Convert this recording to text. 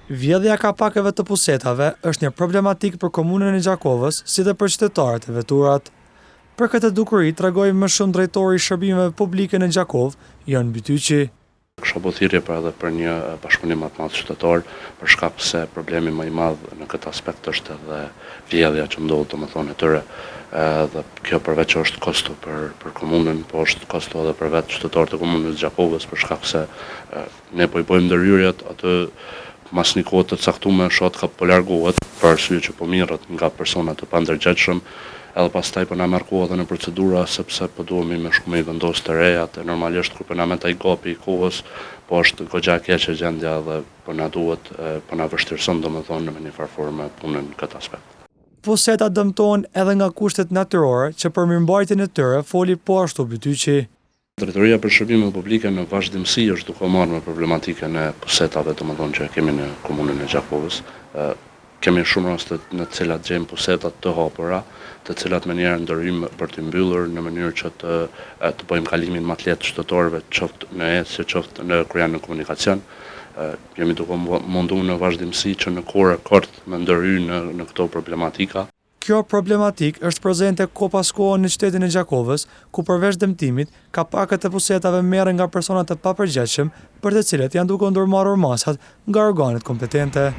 Vjedhja ka pakeve të pusetave është një problematik për komunën e Gjakovës, si dhe për qytetarët e veturat. Për këtë dukuri tregoi më shumë drejtori i shërbimeve publike në Gjakovë, Jon Bytyqi. Kisha bërë thirrje edhe për një bashkëpunim më të madh qytetar, për shkak se problemi më i madh në këtë aspekt është edhe vjedhja që ndodh domethënë e tyre. Dhe kjo përveç është kosto për komunën, po është kosto edhe për vetë qytetarët e komunës së Gjakovës, për shkak se ne po i bëjmë ndërhyrjet atë mas një kohë të caktuar shoh ka po largohet për arsye që po mirret nga persona të pandërgjegjshëm, edhe pastaj po na merr kohë edhe në procedura sepse po duhemi me shku me i vendos të reja, e normalisht kur po na merr ai gapi i kohës, po është goxha e keqe gjendja dhe po na duhet, po na vështirëson domethënë në një farë forme punën në këtë aspekt. Pusetat dëmtohen edhe nga kushtet natyrore që për mirëmbajtjen e tyre foli po ashtu Bytyqi. Drejtoria për shërbime publike në vazhdimsi është duke marrë me problematikën e pusetave domethënë që kemi në komunën e Gjakovës. Kemi shumë raste në të cilat gjejmë pusetat të hapura, të cilat me njerë ndërhyjmë për të mbyllur në mënyrë që të bëjmë kalimin më të lehtë qytetarëve, qoftë në ecje, qoftë kur janë në komunikacion. Jemi duke munduar në vazhdimsi që në kohë rekord me ndërhyjë në këto problematika. Kjo problematik është prezente ko pas kohë në qytetin e Gjakovës, ku përveç dëmtimit, ka pakët e pusetave merren nga personat e papërgjegjshëm, për të cilët janë duke ndërmarrur masat nga organet kompetente.